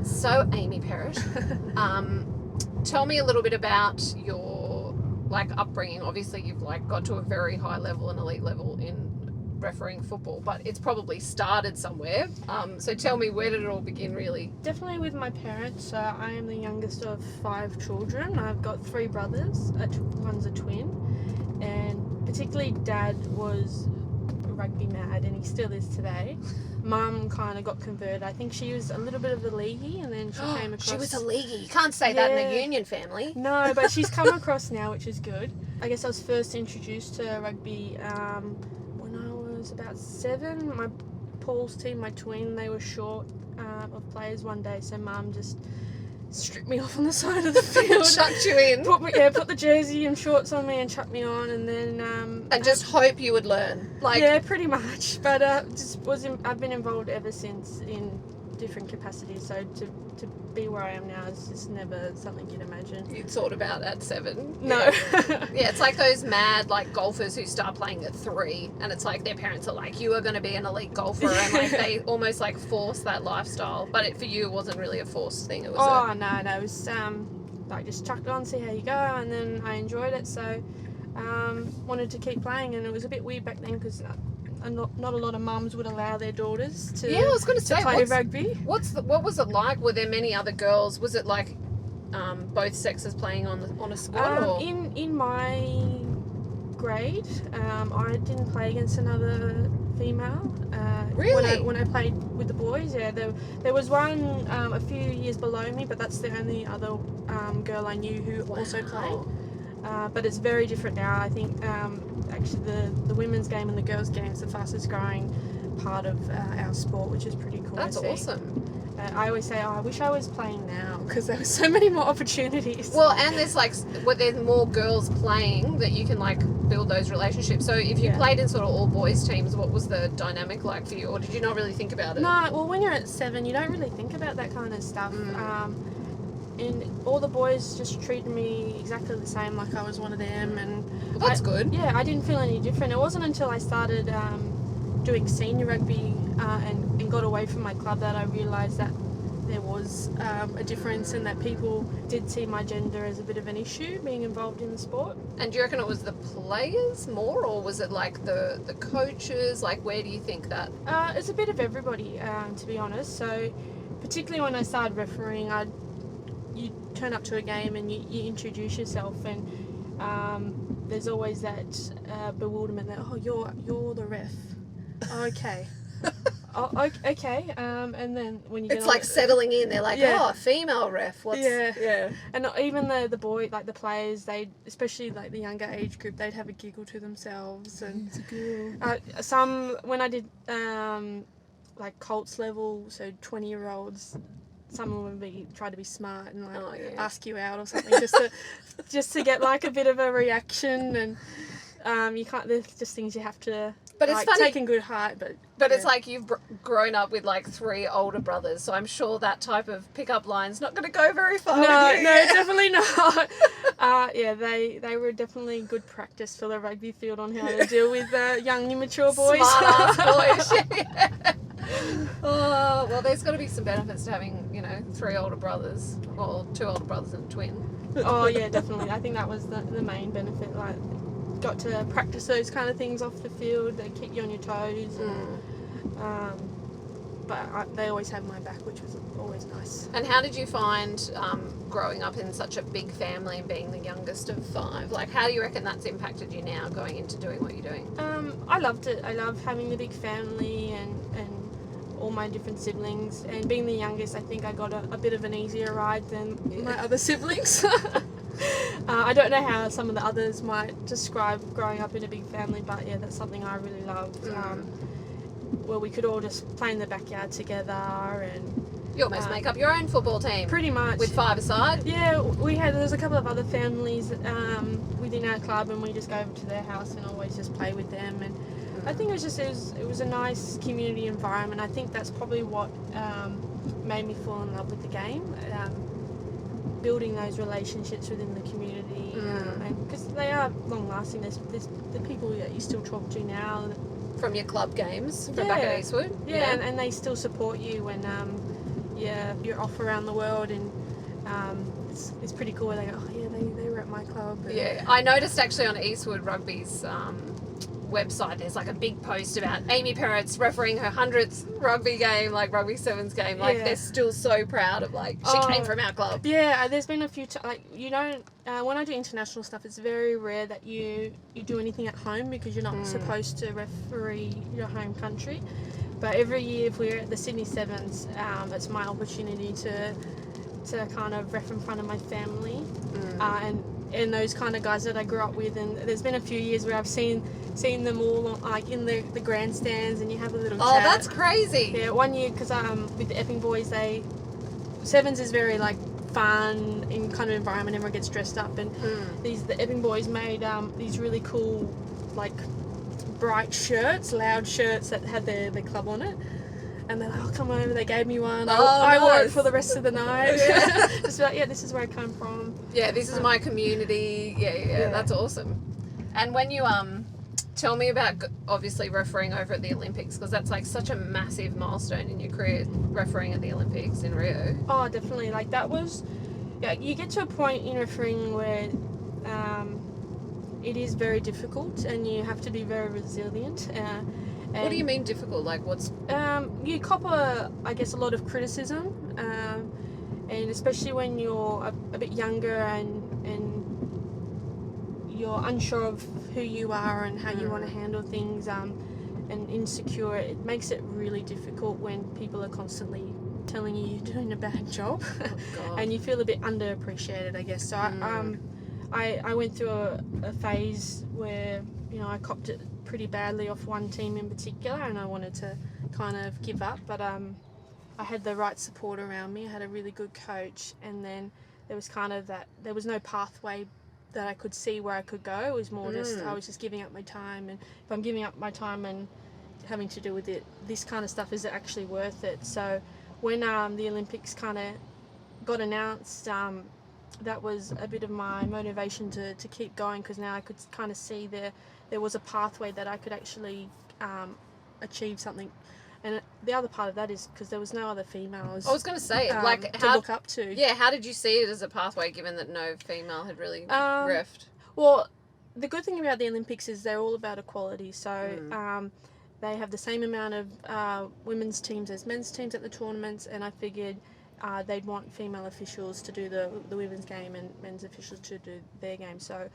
So, Amy Perrett, tell me a little bit about your upbringing. Obviously, you've got to a very high level and elite level in refereeing football, but it's probably started somewhere. So tell me, where did it all begin, really? Definitely with my parents. I am the youngest of 5 children. I've got 3 brothers. One's a twin, and particularly Dad was rugby mad, and he still is today. Mum kind of got converted. I think she was a little bit of a leaguey, and then she came across... She was a leaguey. You can't say that in a union family. No, but she's come across now, which is good. I guess I was first introduced to rugby when I was about 7. My Paul's team, my twin, they were short of players one day, so Mum just stripped me off on the side of the field. Chucked you in. Put the jersey and shorts on me and chucked me on, and then... and just hope you would learn. Yeah, pretty much. But I've been involved ever since in different capacities, so to be where I am now is just never something you'd imagine. You'd thought about at 7. No. Yeah, it's like those mad golfers who start playing at 3, and it's like their parents are like, you are going to be an elite golfer, and they almost force that lifestyle. But for you, it wasn't really a forced thing. It was no, it was just chucked on, see how you go, and then I enjoyed it, so wanted to keep playing. And it was a bit weird back then because not a lot of mums would allow their daughters to I was going to say, play rugby. What was it like? Were there many other girls? Was it both sexes playing on a squad? Or? In my grade, I didn't play against another female. Really? When I played with the boys, yeah. There was one a few years below me, but that's the only other girl I knew who also played. But it's very different now. I think actually the women's game and the girls' game is the fastest growing part of our sport, which is pretty cool. That's awesome. I always say, I wish I was playing now because there were so many more opportunities. Well, and there's there's more girls playing that you can build those relationships. So if you played in sort of all boys teams, what was the dynamic like for you, or did you not really think about it? No, well, when you're at 7, you don't really think about that kind of stuff. And all the boys just treated me exactly the same, like I was one of them. And well, that's good. Yeah, I didn't feel any different. It wasn't until I started doing senior rugby and got away from my club that I realised that there was a difference, and that people did see my gender as a bit of an issue being involved in the sport. And do you reckon it was the players more, or was it the coaches? Where do you think that? It's a bit of everybody, to be honest. So particularly when I started refereeing, you turn up to a game and you introduce yourself, and there's always that bewilderment that, you're the ref. Okay. Okay. And then when you get it's settling in. They're female ref. Yeah. And even the boy, the players, they, especially the younger age group, they'd have a giggle to themselves. And it's a some, when I did Colts level, so 20-year-olds, someone would try to be smart and ask you out or something just to get a bit of a reaction. And you can't. There's just things you have to. But it's funny, take in good heart. But it's you've grown up with 3 older brothers, so I'm sure that type of pickup line's not going to go very far. No, definitely not. They were definitely good practice for the rugby field on how to deal with young, immature boys. Smart ass boys. Yeah. Oh, well, there's got to be some benefits to having 3 older brothers, or 2 older brothers and a twin. Oh yeah, definitely. I think that was the main benefit. Got to practice those kind of things off the field. They keep you on your toes. But they always had my back, which was always nice. And how did you find growing up in such a big family and being the youngest of 5? How do you reckon that's impacted you now going into doing what you're doing? I loved it. I love having the big family and all my different siblings. And being the youngest, I think I got a bit of an easier ride than my other siblings. I don't know how some of the others might describe growing up in a big family, but yeah, that's something I really loved. Where we could all just play in the backyard together, and you almost make up your own football team. Pretty much. With 5 aside. Yeah, there's a couple of other families within our club, and we just go over to their house and always just play with them. And I think it was a nice community environment. I think that's probably what made me fall in love with the game. Building those relationships within the community, and because they are long lasting. There's the people that you still talk to now from your club games from back at Eastwood. Yeah, and they still support you when you're you're off around the world, and it's pretty cool where they go, oh yeah, they were at my club. And Yeah, I noticed actually on Eastwood Rugby's website, there's like a big post about Amy Perrett's refereeing her 100th rugby game, like rugby sevens game. Like they're still so proud of like she came from our club. Yeah, there's been a few like you don't when I do international stuff, it's very rare that you do anything at home because you're not supposed to referee your home country. But every year if we're at the Sydney Sevens, it's my opportunity to kind of ref in front of my family and those kind of guys that I grew up with. And there's been a few years where I've seen them all like in the grandstands, and you have a little chat. Oh, that's crazy. Yeah, one year because with the Epping boys, sevens is very like fun in kind of environment. Everyone gets dressed up, and the Epping boys made these really cool like bright shirts, loud shirts that had their club on it. And they're like, oh, come over. They gave me one. I wore it for the rest of the night. Just like, yeah, this is where I come from. Yeah, this is my community. Yeah, that's awesome. And when you tell me about obviously refereeing over at the Olympics, because that's like such a massive milestone in your career, refereeing at the Olympics in Rio. Oh, definitely. Like that was, you get to a point in refereeing where it is very difficult, and you have to be very resilient. What do you mean difficult? Like what's... you cop I guess a lot of criticism, and especially when you're a bit younger and you're unsure of who you are and how you want to handle things, and insecure. It makes it really difficult when people are constantly telling you you're doing a bad job. And you feel a bit underappreciated, I guess. So I went through a phase where I copped it pretty badly off one team in particular, and I wanted to kind of give up, but I had the right support around me. I had a really good coach, and then there was kind of there was no pathway that I could see where I could go. It was more just I was just giving up my time, and if I'm giving up my time and having to do with this kind of stuff, is it actually worth it? So when the Olympics kind of got announced, that was a bit of my motivation to keep going, because now I could kind of see there was a pathway that I could actually achieve something. And the other part of that is because there was no other females. I was going to say, to look up to. Yeah, how did you see it as a pathway, given that no female had really refed? Well, the good thing about the Olympics is they're all about equality. So they have the same amount of women's teams as men's teams at the tournaments, and I figured they'd want female officials to do the women's game and men's officials to do their game. So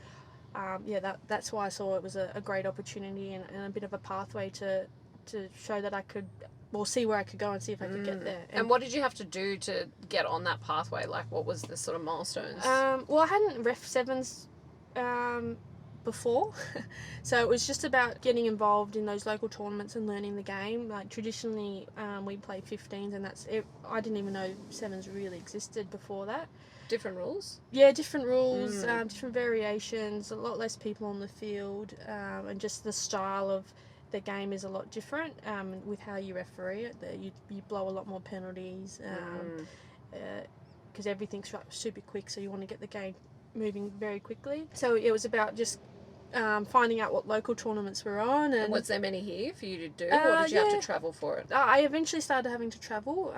that's why I saw it was a great opportunity and a bit of a pathway to show that I could, see where I could go and see if I could get there. And what did you have to do to get on that pathway? Like, what was the sort of milestones? Well, I hadn't ref sevens before, so it was just about getting involved in those local tournaments and learning the game. Like traditionally, we play 15s, and that's it. I didn't even know sevens really existed before that. Different rules? Yeah, different rules, different variations, a lot less people on the field, and just the style of the game is a lot different with how you referee it. You blow a lot more penalties because everything's super quick, so you want to get the game moving very quickly. So it was about just finding out what local tournaments were on. And was there many here for you to do, or did you have to travel for it? I eventually started having to travel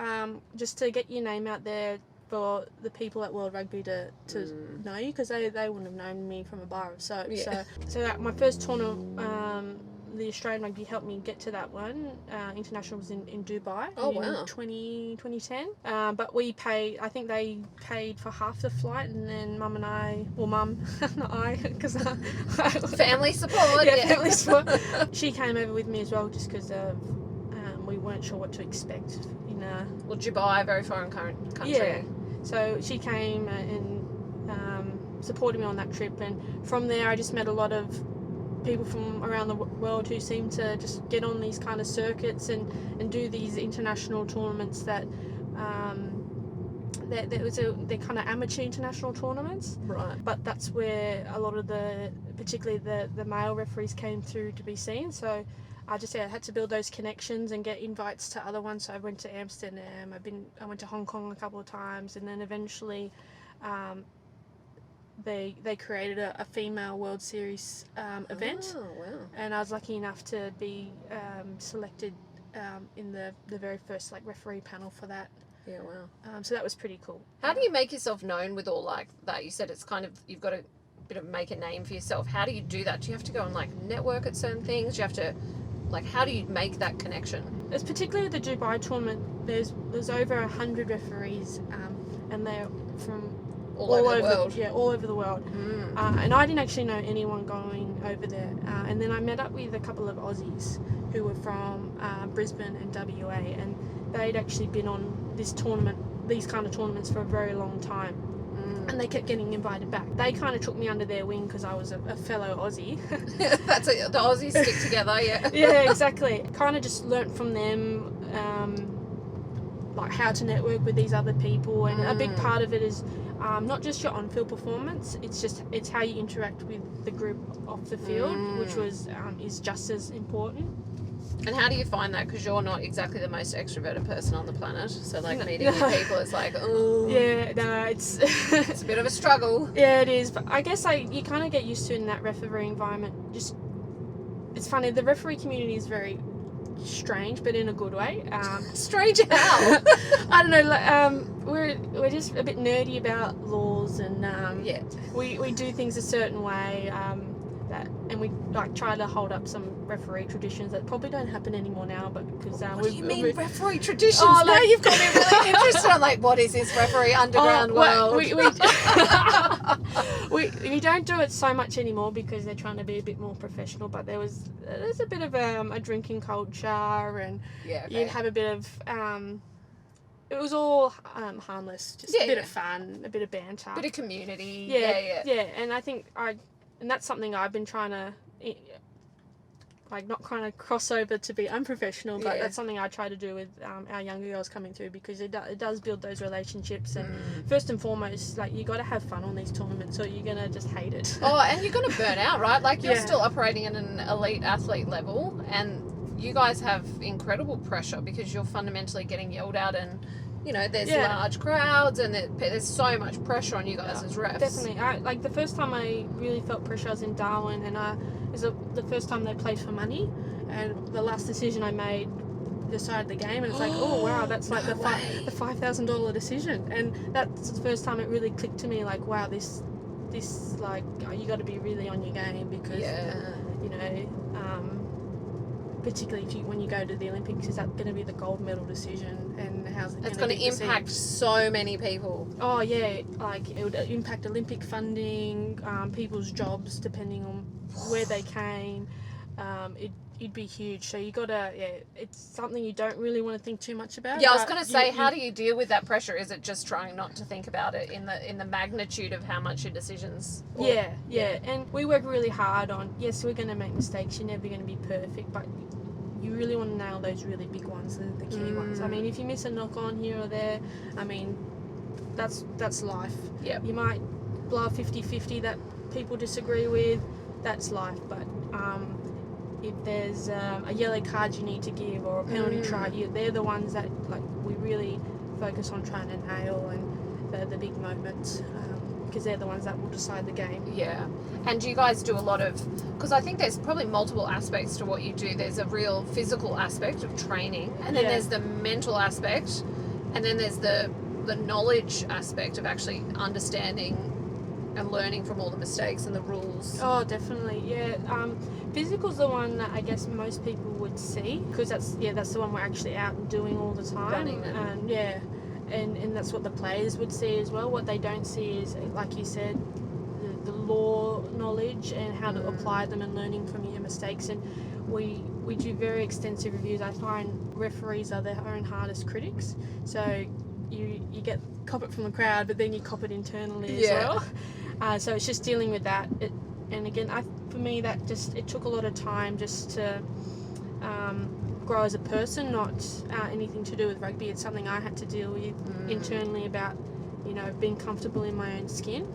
just to get your name out there for the people at World Rugby to know you, because they wouldn't have known me from a bar of soap. Yeah. So my first tournament, the Australian Rugby helped me get to that one. International was in Dubai in 2010. But we paid, I think they paid for half the flight, and then Mum and I, well Mum, not I, because family support. Yeah, family support. She came over with me as well, just because we weren't sure what to expect. Well, Dubai, a very foreign country. Yeah. So she came and supported me on that trip, and from there I just met a lot of people from around the world who seem to just get on these kind of circuits and do these international tournaments that they're kind of amateur international tournaments. Right. But that's where a lot of particularly the male referees came through to be seen. So I had to build those connections and get invites to other ones. So I went to Amsterdam, I went to Hong Kong a couple of times, and then eventually they created a female World Series event. Oh, wow. And I was lucky enough to be selected in the very first referee panel for that. Yeah, wow. So that was pretty cool. How do you make yourself known with all like that? You said it's kind of, you've got to bit of make a name for yourself. How do you do that? Do you have to go and like network at certain things? Do you have to, like, how do you make that connection? It's particularly the Dubai tournament. There's over 100 referees, and they're from all over the world. Yeah, all over the world. And I didn't actually know anyone going over there. And then I met up with a couple of Aussies who were from Brisbane and WA, and they'd actually been on these kind of tournaments for a very long time. And they kept getting invited back. They kind of took me under their wing because I was a fellow Aussie. That's it. The Aussies stick together, yeah. Yeah, exactly. Kind of just learnt from them, like how to network with these other people, and a big part of it is not just your on-field performance. It's how you interact with the group off the field, which is just as important. And how do you find that? Because you're not exactly the most extroverted person on the planet. So, like, meeting new people, it's like, oh. Yeah, no, it's... it's a bit of a struggle. Yeah, it is. But I guess you kind of get used to it in that referee environment. It's funny. The referee community is very strange, but in a good way. Strange how? I don't know. We're just a bit nerdy about laws, and we do things a certain way. And we like try to hold up some referee traditions that probably don't happen anymore now, but because what do you mean referee traditions? Now like, you've got me really interested. I'm like, what is this referee underground world? We don't do it so much anymore because they're trying to be a bit more professional. But there's a bit of a drinking culture, and you'd have a bit of it was all harmless, just a bit of fun, a bit of banter, bit of community. Yeah. And I think and that's something I've been trying to, like, not kind of cross over to be unprofessional, but that's something I try to do with our younger girls coming through, because it does build those relationships. And first and foremost, like, you got to have fun on these tournaments, or you're going to just hate it. Oh, and you're going to burn out, right? Like, you're still operating at an elite athlete level, and you guys have incredible pressure because you're fundamentally getting yelled at, and you know, there's large crowds, and there's so much pressure on you guys as refs. Definitely. Like, the first time I really felt pressure, I was in Darwin, and it was the first time they played for money, and the last decision I made decided the game, and it's like, oh wow, that's like the $5,000 decision, and that's the first time it really clicked to me, like, wow, this like, you got to be really on your game, because you know, particularly when you go to the Olympics, is that going to be the gold medal decision, and how's it going to impact so many people? Oh yeah, like, it would impact Olympic funding, people's jobs depending on where they came. It'd be huge. So you gotta, it's something you don't really want to think too much about. Yeah, I was going to say, how do you deal with that pressure? Is it just trying not to think about it in the magnitude of how much your decisions? Yeah. And we work really hard on. Yes, we're going to make mistakes. You're never going to be perfect, but you really want to nail those really big ones, the key ones. I mean, if you miss a knock on here or there, I mean, that's life. Yeah. You might blow a 50-50 that people disagree with. That's life. But if there's a yellow card you need to give, or a penalty try, they're the ones that, like, we really focus on trying to nail, and the big moments, because they're the ones that will decide the game. Yeah. And do you guys do a lot of, because I think there's probably multiple aspects to what you do. There's a real physical aspect of training, and then there's the mental aspect, and then there's the knowledge aspect of actually understanding and learning from all the mistakes and the rules. Oh, definitely, yeah. Physical's the one that I guess most people would see, because that's the one we're actually out and doing all the time. Running it. And that's what the players would see as well. What they don't see is, like you said, the law knowledge and how to apply them, and learning from your mistakes. And we do very extensive reviews. I find referees are their own hardest critics. So you cop it from the crowd, but then you cop it internally as well. So it's just dealing with that. And again, for me, it took a lot of time just to grow as a person, not anything to do with rugby. It's something I had to deal with internally, about, you know, being comfortable in my own skin,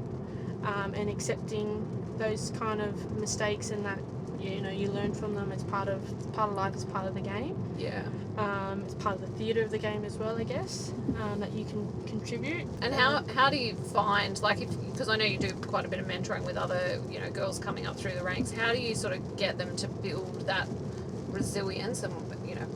and accepting those kind of mistakes, and that, you know, you learn from them. It's part of life, it's part of the game. Yeah. It's part of the theatre of the game as well, I guess, that you can contribute. And how do you find, like, because I know you do quite a bit of mentoring with other, you know, girls coming up through the ranks, how do you sort of get them to build that resilience and, you know,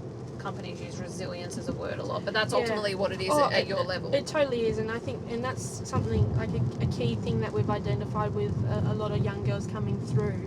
companies use resilience as a word a lot, but that's Yeah. ultimately what it is Oh, at your level. It totally is, and I think, and that's something like a key thing that we've identified with a lot of young girls coming through,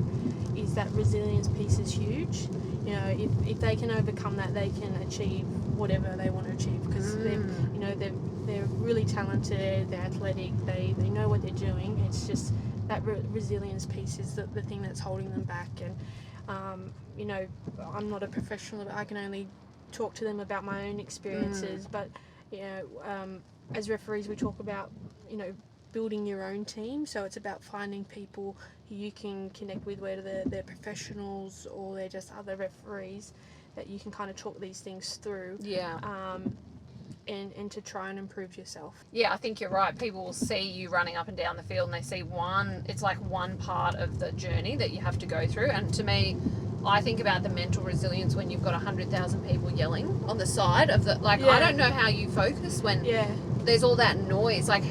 is that resilience piece is huge. You know, if they can overcome that, they can achieve whatever they want to achieve, because they're really talented, they're athletic, they know what they're doing. It's just that resilience piece is the thing that's holding them back. And you know, I'm not a professional, but I can only talk to them about my own experiences. But you know, as referees, we talk about, you know, building your own team. So it's about finding people who you can connect with, whether they're professionals or they're just other referees, that you can kind of talk these things through. Yeah. And to try and improve yourself. Yeah, I think you're right. People will see you running up and down the field and they see it's like one part of the journey that you have to go through. And to me, I think about the mental resilience when you've got 100,000 people yelling on the side of the, like, I don't know how you focus when there's all that noise. Like,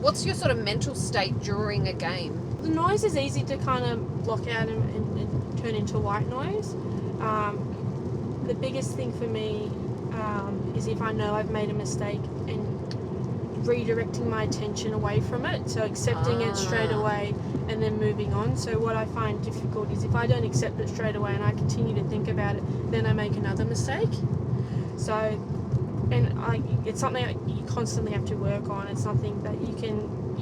what's your sort of mental state during a game? The noise is easy to kind of block out and turn into white noise. The biggest thing for me is if I know I've made a mistake and redirecting my attention away from it, so accepting it straight away and then moving on. So what I find difficult is if I don't accept it straight away and I continue to think about it, then I make another mistake. So, and it's something that you constantly have to work on. It's something that you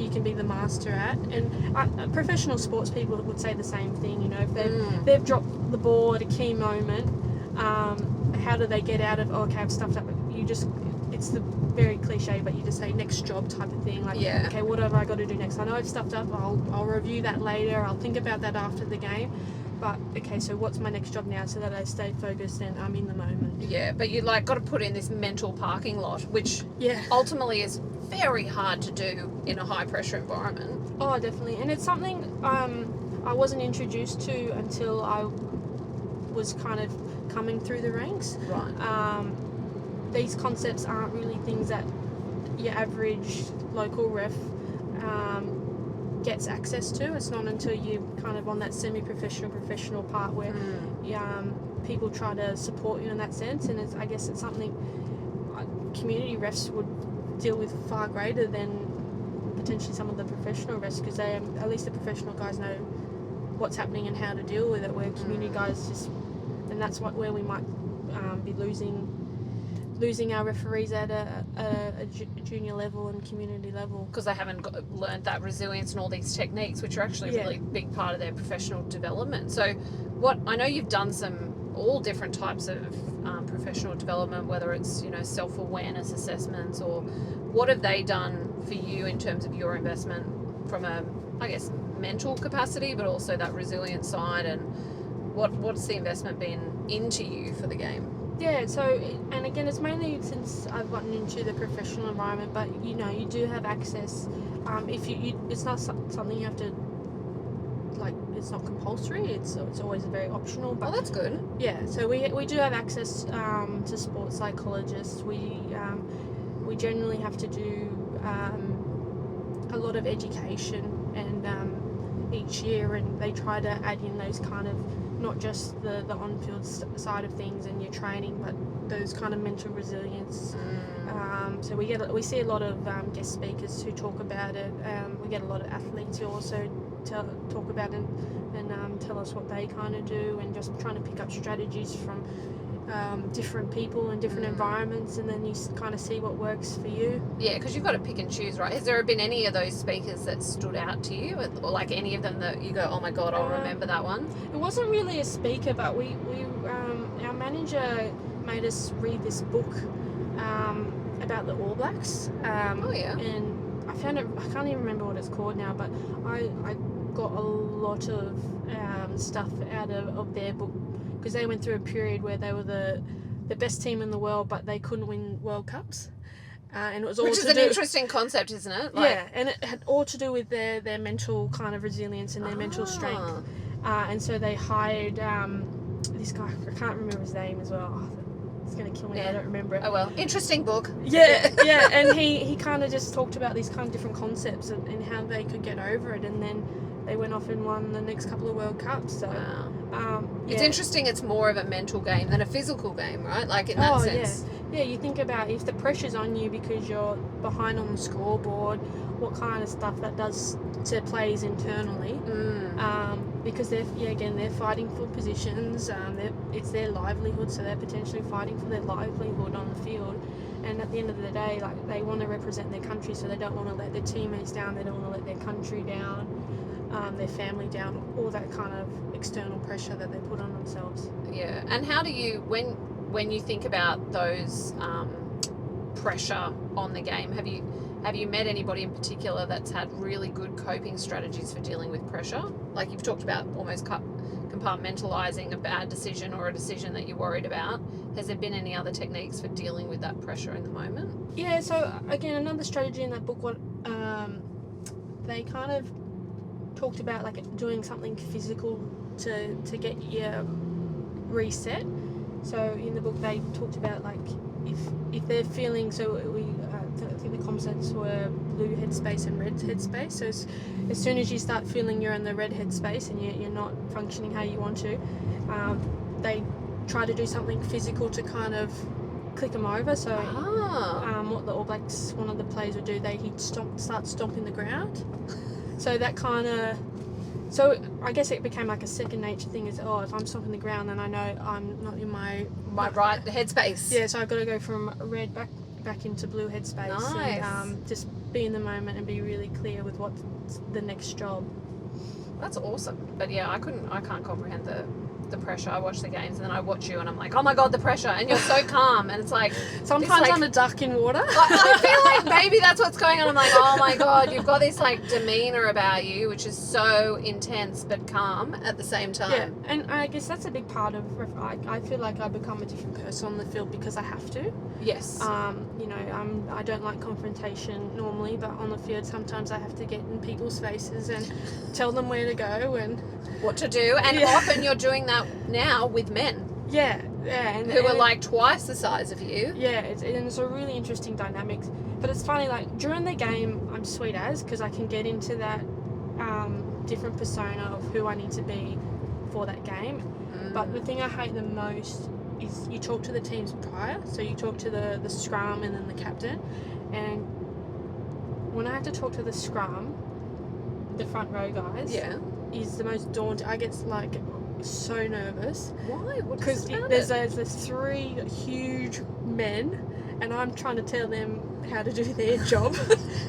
can be the master at. And professional sports people would say the same thing. You know, if they've dropped the ball at a key moment, how do they get out of, okay, I've stuffed up? It's the very cliche, but you just say next job type of thing. Like, okay, what have I got to do next? I know I've stuffed up. I'll review that later. I'll think about that after the game. But okay, so what's my next job now, so that I stay focused and I'm in the moment. Yeah, but you got to put in this mental parking lot, which ultimately is very hard to do in a high pressure environment. Oh, definitely, and it's something I wasn't introduced to until I was kind of coming through the ranks. Right. These concepts aren't really things that your average local ref gets access to. It's not until you're kind of on that semi-professional, professional part where people try to support you in that sense. And I guess it's something community refs would deal with far greater than potentially some of the professional refs, because at least the professional guys know what's happening and how to deal with it, where community guys just, and that's where we might be losing our referees at a junior level and community level, because they haven't learned that resilience and all these techniques, which are actually a really big part of their professional development. So I know you've done all different types of professional development, whether it's, you know, self-awareness assessments, or what have they done for you in terms of your investment from a, I guess, mental capacity, but also that resilience side, and what's the investment been into you for the game? Yeah, so, and again, it's mainly since I've gotten into the professional environment, but, you know, you do have access. If it's not something you have to, like, it's not compulsory, it's always very optional. But that's good. Yeah, so we do have access to sports psychologists. We generally have to do a lot of education, and each year, and they try to add in those kind of, not just the on-field side of things and your training, but those kind of mental resilience. So we see a lot of guest speakers who talk about it. We get a lot of athletes who also talk about it and tell us what they kind of do, and just trying to pick up strategies from different people and different environments, and then you kind of see what works for you. Yeah, because you've got to pick and choose, right? Has there been any of those speakers that stood out to you, or like any of them that you go, oh my god, I'll remember that one? It wasn't really a speaker, but we our manager made us read this book about the All Blacks. And I found it, I can't even remember what it's called now, but I got a lot of stuff out of their book, because they went through a period where they were the best team in the world, but they couldn't win World Cups. And it was all Which is an interesting concept, isn't it? Yeah, and it had all to do with their mental kind of resilience and their mental strength. And so they hired this guy, I can't remember his name as well. It's going to kill me. Yeah. I don't remember it. Oh well, interesting book. Yeah, yeah, and he kind of just talked about these kind of different concepts and how they could get over it, and then they went off and won the next couple of World Cups. So, Wow. yeah. It's interesting. It's more of a mental game than a physical game, right? Like in that sense. Yeah, you think about if the pressure's on you because you're behind on the scoreboard, what kind of stuff that does to players internally. Because they're fighting for positions. It's their livelihood, so they're potentially fighting for their livelihood on the field. And at the end of the day, like, they want to represent their country, so they don't want to let their teammates down. They don't want to let their country down, their family down. All that kind of external pressure that they put on themselves. Yeah. And how do you when you think about those pressure on the game? Have you met anybody in particular that's had really good coping strategies for dealing with pressure? Like you've talked about almost compartmentalizing a bad decision or a decision that you're worried about. Has there been any other techniques for dealing with that pressure in the moment? Yeah, so again, another strategy in that book, what they kind of talked about, like doing something physical to get your reset. So in the book they talked about, like, if they're feeling, so I think the concepts were blue headspace and red headspace. So as soon as you start feeling you're in the red headspace and you're not functioning how you want to, they try to do something physical to kind of click them over. So what the All Blacks, one of the players would do, he'd start stomping the ground. So that kind of, so I guess it became like a second nature thing. Is, if I'm stomping the ground, then I know I'm not in my right headspace. Yeah, so I've got to go from red back into blue headspace. Nice. And just be in the moment and be really clear with what's the next job. That's awesome. But yeah, I can't comprehend the pressure. I watch the games and then I watch you and I'm like, oh my god, the pressure, and you're so calm, and it's like sometimes I'm a duck in water. I feel like maybe that's what's going on. I'm like, oh my god, you've got this like demeanor about you which is so intense but calm at the same time. Yeah, and I guess that's a big part of, I feel like I become a different person on the field because I have to. Yes. I don't like confrontation normally, but on the field sometimes I have to get in people's faces and tell them where to go and what to do, and often you're doing that now with men. Yeah, who are like twice the size of you. Yeah, it's a really interesting dynamic. But it's funny, like during the game, I'm sweet as, because I can get into that different persona of who I need to be for that game. But the thing I hate the most is you talk to the teams prior, so you talk to the scrum and then the captain, and when I have to talk to the scrum, the front row guys, is the most daunting. I get like so nervous. Why? Because there's three huge men and I'm trying to tell them how to do their job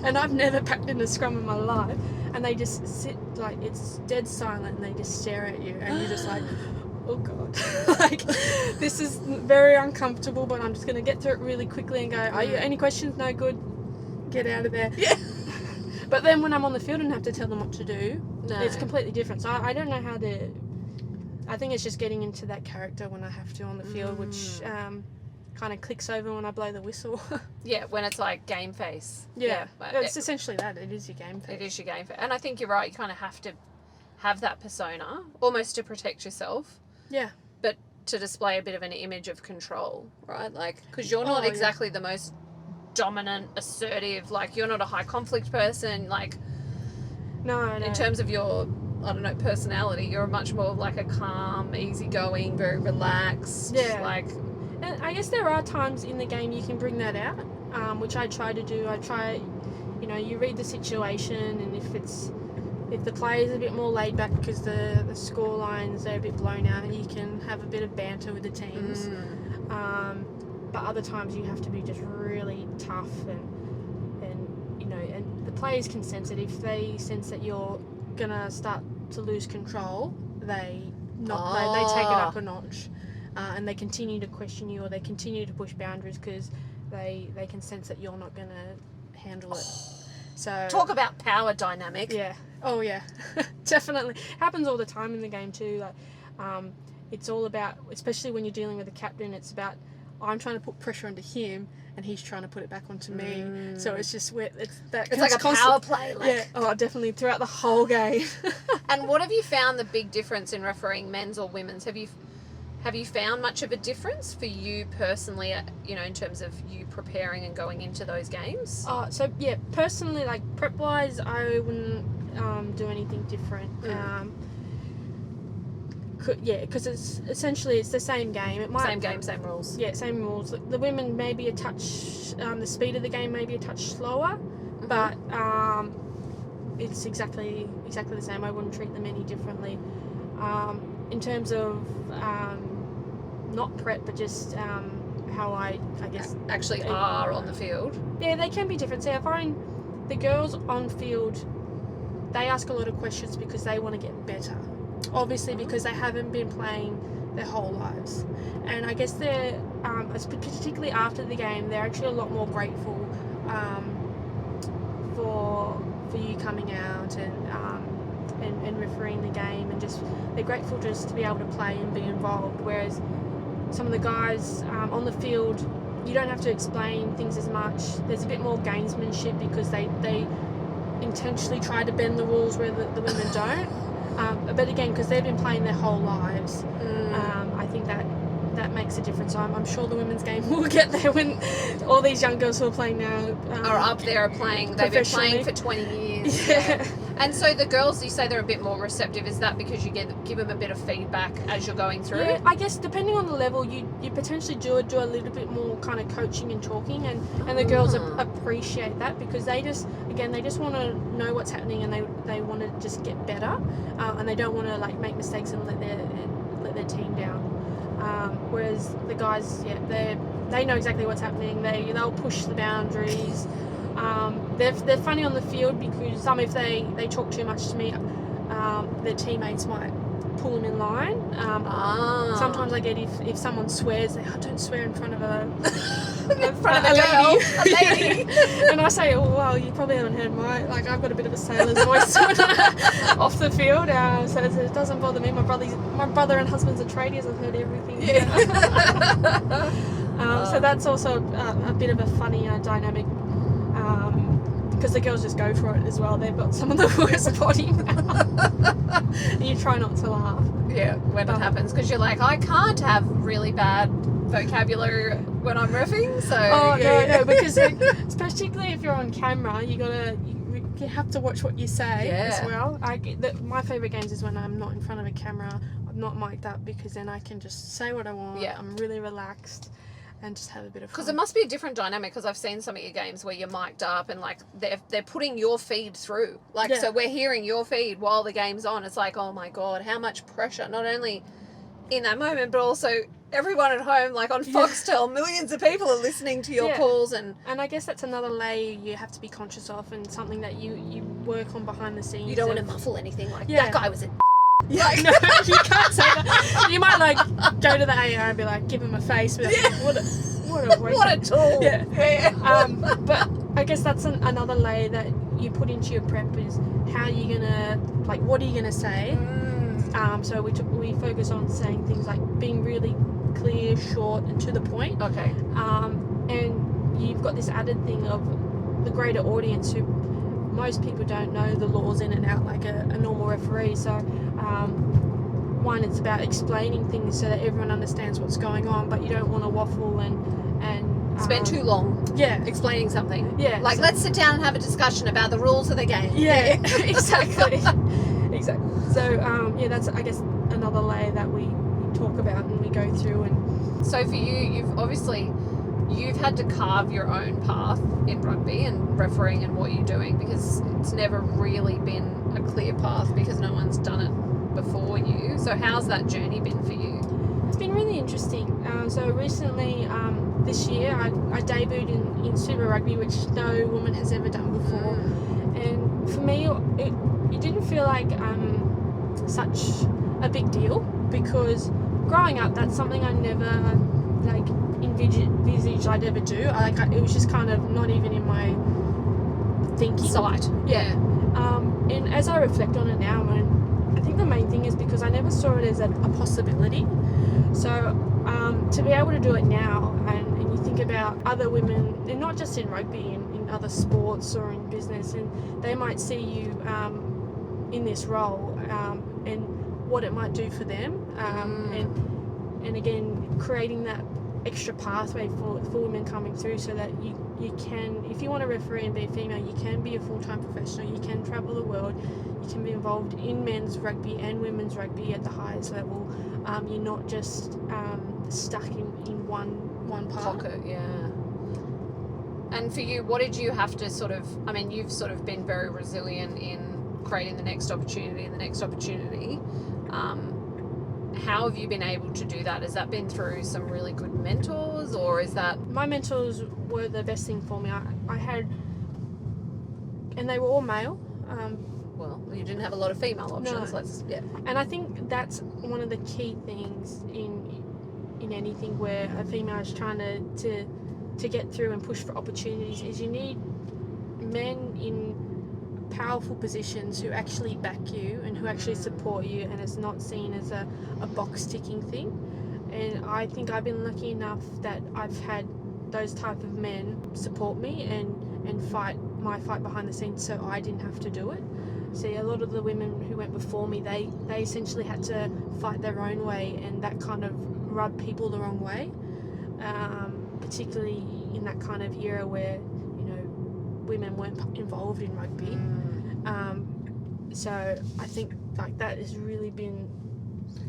and I've never packed in a scrum in my life, and they just sit like, it's dead silent and they just stare at you and you're just like, oh god, like this is very uncomfortable, but I'm just going to get through it really quickly and go, are you any questions? No, good, get out of there. But then when I'm on the field and have to tell them what to do, it's completely different. So I don't know how to, I think it's just getting into that character when I have to on the field, which kind of clicks over when I blow the whistle. Yeah, when it's like game face. Yeah, it's essentially that. It is your game face. It is your game face. And I think you're right, you kind of have to have that persona, almost to protect yourself. Yeah. But to display a bit of an image of control, right? Like, because you're not exactly the most dominant, assertive, like you're not a high conflict person, like no. In terms of your, I don't know, personality, you're much more like a calm, easygoing, very relaxed, like. And I guess there are times in the game you can bring that out, which I try to do. You read the situation, and if the player's a bit more laid back because the score lines are a bit blown out, you can have a bit of banter with the teams. But other times you have to be just really tough, and the players can sense it. If they sense that you're gonna start to lose control, they take it up a notch, and they continue to question you, or they continue to push boundaries because they can sense that you're not gonna handle it. So talk about power dynamic. Yeah. Oh yeah, definitely happens all the time in the game too. Like, it's all about, especially when you're dealing with a captain, it's about, I'm trying to put pressure onto him and he's trying to put it back onto me. So it's just it's like a power play. Like. Yeah. Oh, definitely throughout the whole game. And what have you found the big difference in refereeing men's or women's? Have you found much of a difference for you personally, you know, in terms of you preparing and going into those games? So yeah, personally, like prep wise, I wouldn't do anything different. Because it's essentially it's the same game. It might Same game, same rules. Yeah, same rules. The women may be a touch, the speed of the game may be a touch slower, but it's exactly the same. I wouldn't treat them any differently. In terms of not prep, but just how I guess actually are on the field. Yeah, they can be different. So I find the girls on field, they ask a lot of questions because they want to get better. Obviously, because they haven't been playing their whole lives, and I guess they're particularly after the game, they're actually a lot more grateful for you coming out and refereeing the game, and just they're grateful just to be able to play and be involved. Whereas some of the guys on the field, you don't have to explain things as much. There's a bit more gamesmanship because they intentionally try to bend the rules where the women don't. But again, because they've been playing their whole lives, I think that makes a difference. I'm sure the women's game will get there when all these young girls who are playing now are up there playing. They've been playing for 20 years. Yeah. And so the girls, you say they're a bit more receptive. Is that because you give them a bit of feedback as you're going through? Yeah, I guess depending on the level, you potentially do a little bit more kind of coaching and talking, and the girls appreciate that because they just want to know what's happening, and they want to just get better, and they don't want to like make mistakes and let their team down. Whereas the guys, they know exactly what's happening. They'll push the boundaries. They're funny on the field because if they talk too much to me, their teammates might pull them in line. Sometimes I get if someone swears, don't swear in front of a lady. And I say, oh well, you probably haven't heard I've got a bit of a sailor's voice off the field, so it doesn't bother me. My brother and husband's are tradies. I've heard everything. So that's also a bit of a funny dynamic. Because the girls just go for it as well. They've got some of the worst body mouth. You try not to laugh. Yeah, when it happens, because you're like, I can't have really bad vocabulary when I'm reffing. So no, because particularly if you're on camera, you have to watch what you say as well. My favourite games is when I'm not in front of a camera, I'm not mic'd up, because then I can just say what I want. Yeah. I'm really relaxed. And just have a bit of fun. Because it must be a different dynamic, because I've seen some of your games where you're mic'd up and like they're putting your feed through. So we're hearing your feed while the game's on. It's like, oh my God, how much pressure, not only in that moment, but also everyone at home, like on Foxtel, millions of people are listening to your calls. And I guess that's another layer you have to be conscious of, and something that you work on behind the scenes. You don't want to muffle anything like that guy was a no, you can't say that. You might go to the AR and be like, give him a face, but what a tool. But I guess that's another layer that you put into your prep, is how you're gonna what are you gonna say. So we focus on saying things like being really clear, short, and to the point. Okay. And you've got this added thing of the greater audience who most people don't know the laws in and out like a normal referee. So one, it's about explaining things so that everyone understands what's going on, but you don't want to waffle and spend too long explaining something. Let's sit down and have a discussion about the rules of the game. Exactly. So that's, I guess, another layer that we talk about and we go through. And so for you, you've had to carve your own path in rugby and refereeing and what you're doing, because it's never really been a clear path because no one's done it before you. So how's that journey been for you? It's been really interesting. So recently, this year, I debuted in Super Rugby, which no woman has ever done before. And for me, it didn't feel like such a big deal, because growing up, that's something I never envisaged I'd ever do. It was just kind of not even in my thinking. Sight. Yeah. And as I reflect on it now, I think the main thing is because I never saw it as a possibility. So to be able to do it now, and you think about other women, and not just in rugby, in other sports or in business, and they might see you in this role and what it might do for them, and again, creating that extra pathway for women coming through, so that you can, if you want to referee and be a female, you can be a full-time professional, you can travel the world, you can be involved in men's rugby and women's rugby at the highest level. You're not just stuck in one part. Pocket, yeah. And for you, what did you have to sort of, I mean, you've sort of been very resilient in creating the next opportunity and the next opportunity. How have you been able to do that? Has that been through some really good mentors, or is that... My mentors were the best thing for me. I had, and they were all male. Well, you didn't have a lot of female options. No. And I think that's one of the key things in anything where a female is trying to get through and push for opportunities, is you need men in powerful positions who actually back you and who actually support you, and it's not seen as a box ticking thing. And I think I've been lucky enough that I've had those type of men support me and fight my fight behind the scenes, so I didn't have to do it. See, a lot of the women who went before me, they essentially had to fight their own way, and that kind of rubbed people the wrong way, particularly in that kind of era where, you know, women weren't involved in rugby. So I think like that has really been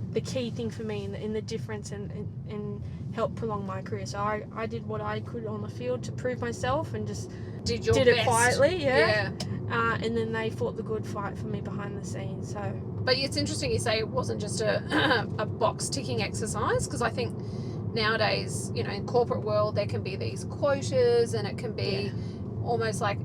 the key thing for me in the difference and help prolong my career. So I did what I could on the field to prove myself and just did it quietly, and then they fought the good fight for me behind the scenes. So, but it's interesting you say it wasn't just a box ticking exercise, because I think nowadays, you know, in corporate world there can be these quotas, and it can be almost like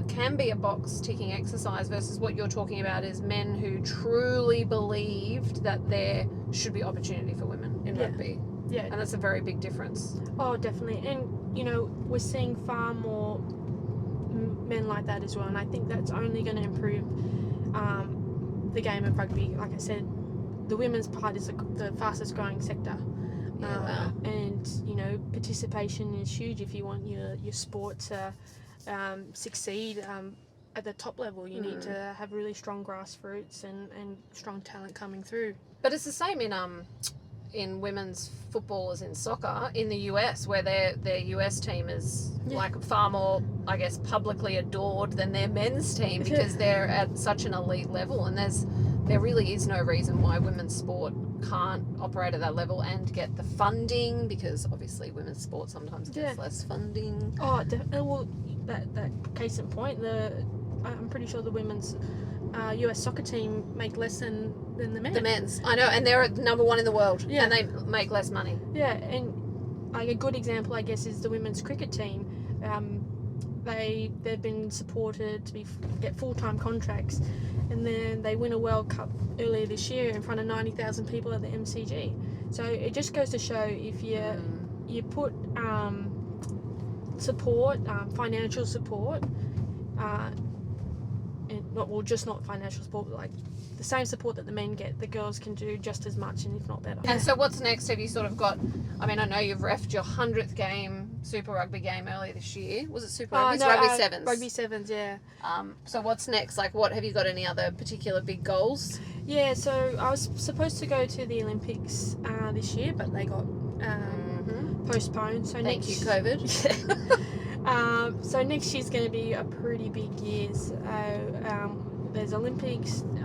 can be a box ticking exercise, versus what you're talking about is men who truly believed that there should be opportunity for women in rugby. Yeah. And that's a very big difference. Oh, definitely. And, you know, we're seeing far more men like that as well, and I think that's only going to improve the game of rugby. Like I said, the women's part is the fastest growing sector. And, you know, participation is huge if you want your sport to succeed at the top level. You need to have really strong grassroots and strong talent coming through. But it's the same in women's football as in soccer in the US, where their US team is like far more, I guess, publicly adored than their men's team, because they're at such an elite level, and there really is no reason why women's sport can't operate at that level and get the funding, because obviously women's sport sometimes gets less funding. Oh, well, that case in point, I'm pretty sure the women's US soccer team make less than the men. The men's, I know, and they're number one in the world, and they make less money. Yeah, and like a good example, I guess, is the women's cricket team. They've been supported to get full-time contracts, and then they win a World Cup earlier this year in front of 90,000 people at the MCG. So it just goes to show, if you put support, financial support, just not financial support, but like the same support that the men get, the girls can do just as much, and if not better. And so what's next? Have you sort of got, I mean, I know you've refed your 100th game, Super Rugby game earlier this year. Was it Super Rugby? No, Rugby Sevens. Rugby Sevens, yeah. So what's next? Like, what have you got? Any other particular big goals? Yeah, so I was supposed to go to the Olympics this year, but they got postponed. So Thank you, COVID. So next year's going to be a pretty big year. So there's Olympics in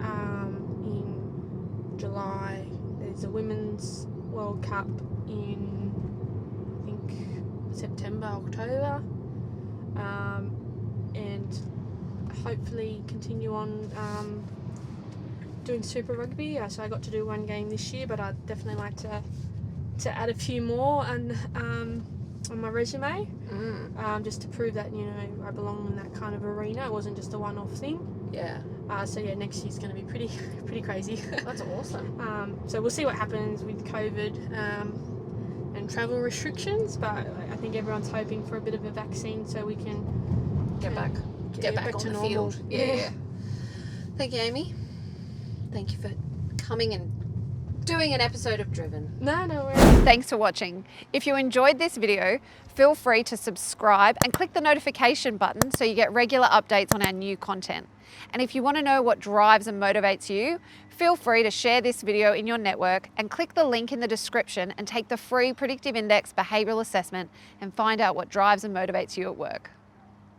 July. There's a Women's World Cup in, I think, September, October. And hopefully continue on doing Super Rugby. So I got to do one game this year, but I'd definitely like to add a few more on my resume, just to prove that, you know, I belong in that kind of arena. It wasn't just a one-off thing. Yeah. So yeah, next year's going to be pretty crazy. That's awesome. So we'll see what happens with COVID and travel restrictions, but I think everyone's hoping for a bit of a vaccine so we can get back on to the normal. field. Yeah. Thank you, Amy. Thank you for coming and doing an episode of Driven. No worries. Thanks for watching. If you enjoyed this video, feel free to subscribe and click the notification button so you get regular updates on our new content. And if you want to know what drives and motivates you, feel free to share this video in your network and click the link in the description and take the free Predictive Index behavioural assessment and find out what drives and motivates you at work.